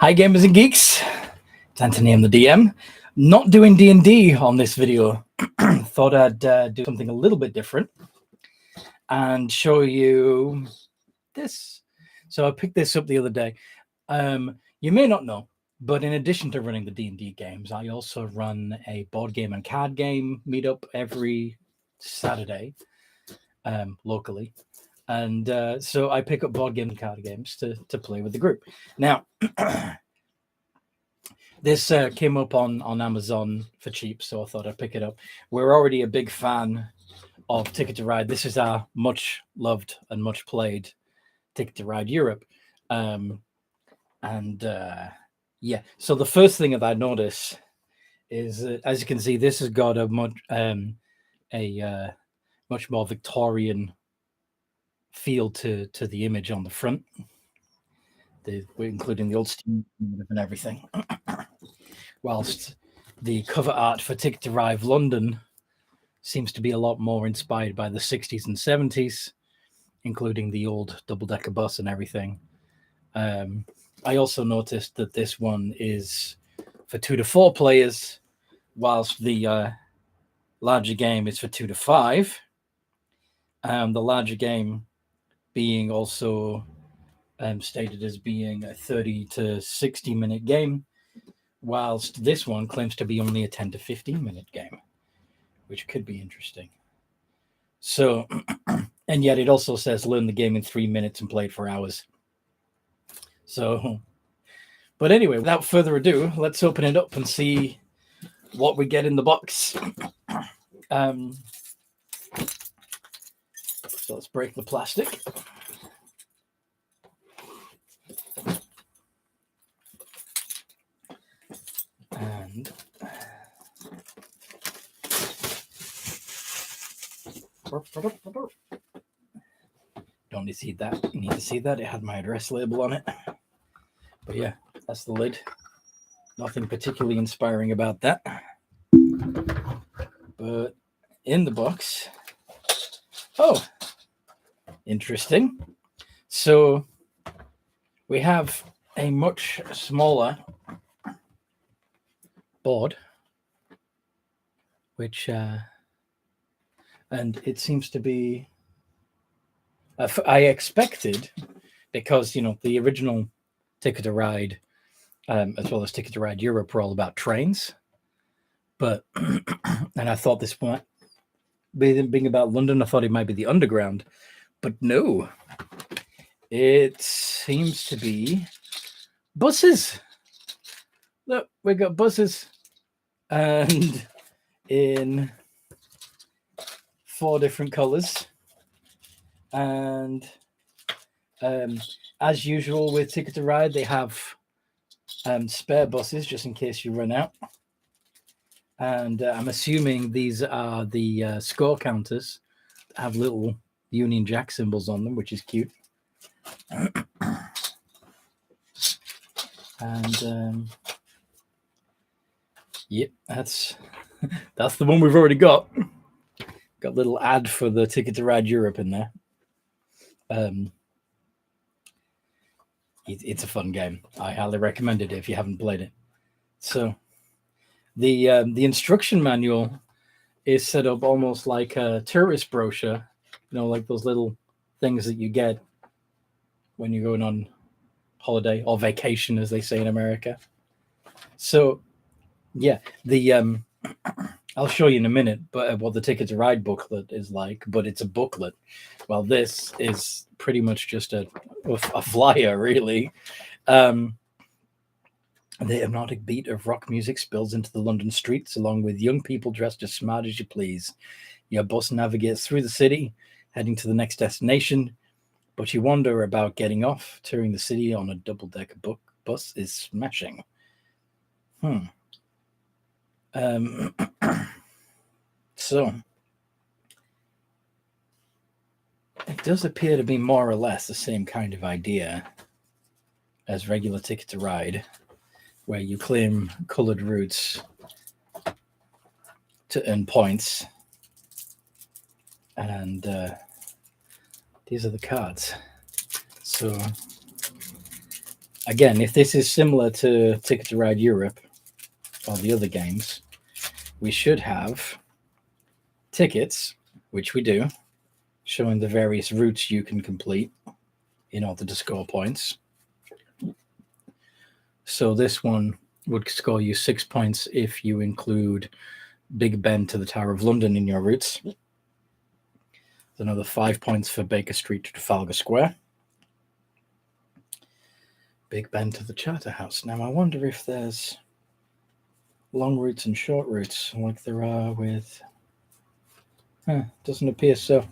Hi gamers and geeks, it's Anthony, I'm the DM. Not doing D&D on this video. Thought I'd do something a little bit different and show you this. So I picked this up the other day. You may not know, but in addition to running the D&D games, I also run a board game and card game meetup every Saturday locally. And so I pick up board game and card games to play with the group. Now, this came up on Amazon for cheap, so I thought I'd pick it up. We're already a big fan of Ticket to Ride. This is our much loved and much played Ticket to Ride Europe. Yeah, so the first thing that I notice is, as you can see, this has got a much more Victorian feel to the image on the front, including the old steam and everything. Whilst the cover art for Ticket to Ride London seems to be a lot more inspired by the 60s and 70s, including the old double-decker bus and everything. I also noticed that this one is for 2 to 4 players, whilst the larger game is for 2 to 5. The larger game being also stated as being a 30 to 60 minute game, whilst this one claims to be only a 10 to 15 minute game, which could be interesting. So, and yet it also says learn the game in 3 minutes and play it for hours. So, but anyway, without further ado, let's open it up and see what we get in the box. So let's break the plastic. And don't need to see that. You need to see that. It had my address label on it. But yeah, that's the lid. Nothing particularly inspiring about that. But in the box, oh, interesting. So we have a much smaller board, which and it seems to be I expected, because the original Ticket to Ride as well as Ticket to Ride Europe were all about trains, but and I thought this one being about London, I thought it might be the underground, but no, it seems to be buses. Look, we got buses, and in 4 different colors. And as usual with Ticket to Ride, they have spare buses just in case you run out. And I'm assuming these are the score counters that have little Union Jack symbols on them, which is cute. And yep, that's the one we've already got. Got a little ad for the Ticket to Ride Europe in there. It's a fun game. I highly recommend it if you haven't played it. So the instruction manual is set up almost like a tourist brochure, like those little things that you get when you're going on holiday or vacation, as they say in America. So yeah, the I'll show you in a minute, but what the Ticket to Ride booklet is like, but it's a booklet. Well, this is pretty much just a flyer, really. The hypnotic beat of rock music spills into the London streets, along with young people dressed as smart as you please. Your bus navigates through the city, heading to the next destination, but you wonder about getting off. Touring the city on a double-decker bus is smashing. So it does appear to be more or less the same kind of idea as regular Ticket to Ride, where you claim colored routes to earn points. And these are the cards. So again, if this is similar to Ticket to Ride Europe or the other games, we should have tickets, which we do, showing the various routes you can complete in order to score points. So this one would score you 6 points if you include Big Ben to the Tower of London in your routes. Another 5 points for Baker Street to Trafalgar Square. Big Ben to the Charterhouse. Now I wonder if there's long routes and short routes like there are with... doesn't appear so.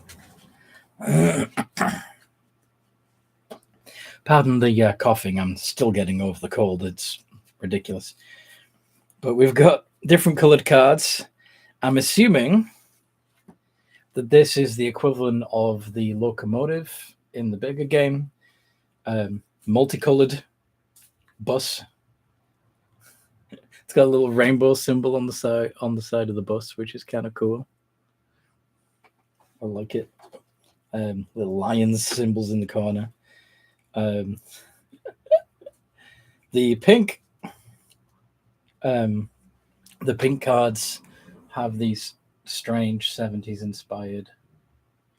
Pardon the coughing. I'm still getting over the cold. It's ridiculous. But we've got different colored cards. I'm assuming that this is the equivalent of the locomotive in the bigger game. Multicolored bus. It's got a little rainbow symbol on the side of the bus, which is kind of cool. I like it. Little lions symbols in the corner. The pink cards have these strange 70s inspired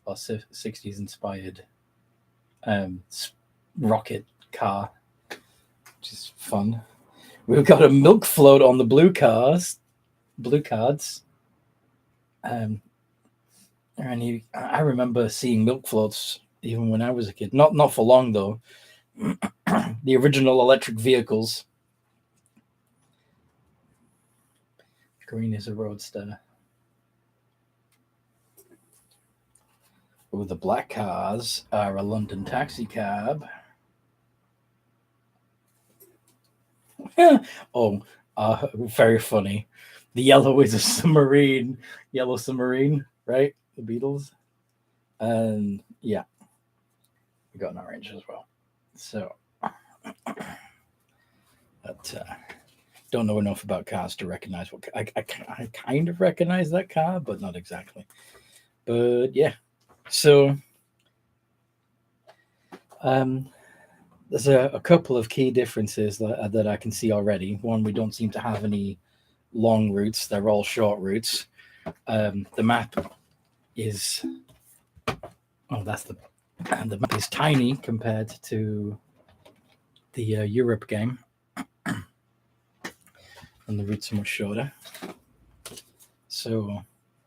or 60s inspired rocket car, which is fun. We've got a milk float on the blue cards. And I remember seeing milk floats even when I was a kid. Not for long though. The original electric vehicles. Green is a roadster. Oh, the black cars are a London taxi cab. Very funny. The yellow is a submarine. Yellow submarine, right? The Beatles. And yeah, we got an orange as well. So, but don't know enough about cars to recognize what I kind of recognize that car, but not exactly. But yeah, so there's a couple of key differences that I can see already. One, we don't seem to have any long routes; they're all short routes. The map is the map is tiny compared to the Europe game, and the routes are much shorter. So,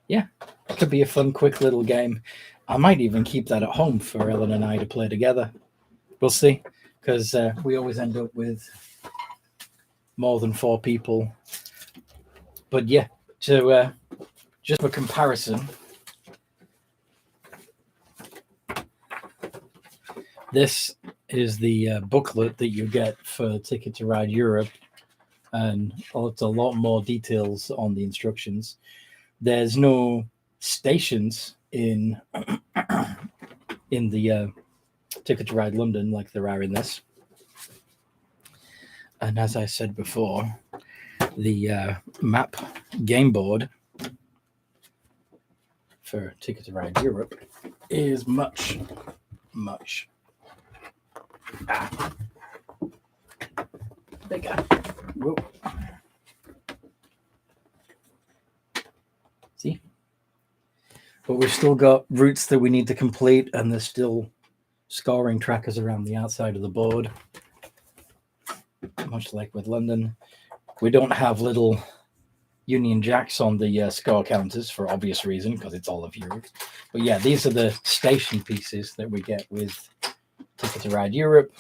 yeah, it could be a fun, quick little game. I might even keep that at home for Ellen and I to play together. We'll see, because we always end up with more than 4 people. But yeah, so just for comparison, this is the booklet that you get for Ticket to Ride Europe, and it's a lot more details on the instructions. There's no stations in the Ticket to Ride London like there are in this. And as I said before, the map game board for Ticket to Ride Europe is much bigger. Whoa. See? But we've still got routes that we need to complete, and there's still scoring trackers around the outside of the board. Much like with London. We don't have little Union Jacks on the score counters for obvious reason, because it's all of Europe. But yeah, these are the station pieces that we get with Ticket to Ride Europe.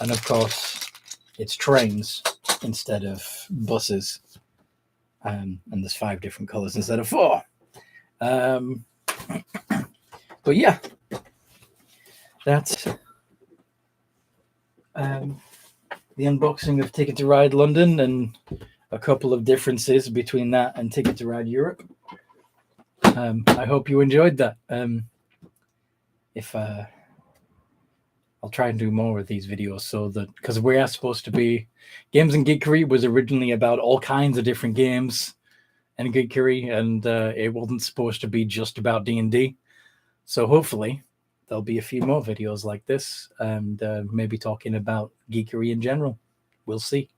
And of course, it's trains instead of buses. And there's 5 different colors instead of 4. But yeah, that's the unboxing of Ticket to Ride London, and a couple of differences between that and Ticket to Ride Europe. I hope you enjoyed that. I'll try and do more of these videos, so that, because we are supposed to be, Games and Geekery was originally about all kinds of different games and geekery, and it wasn't supposed to be just about D&D. So hopefully there'll be a few more videos like this, and maybe talking about geekery in general. We'll see.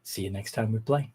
See you next time we play.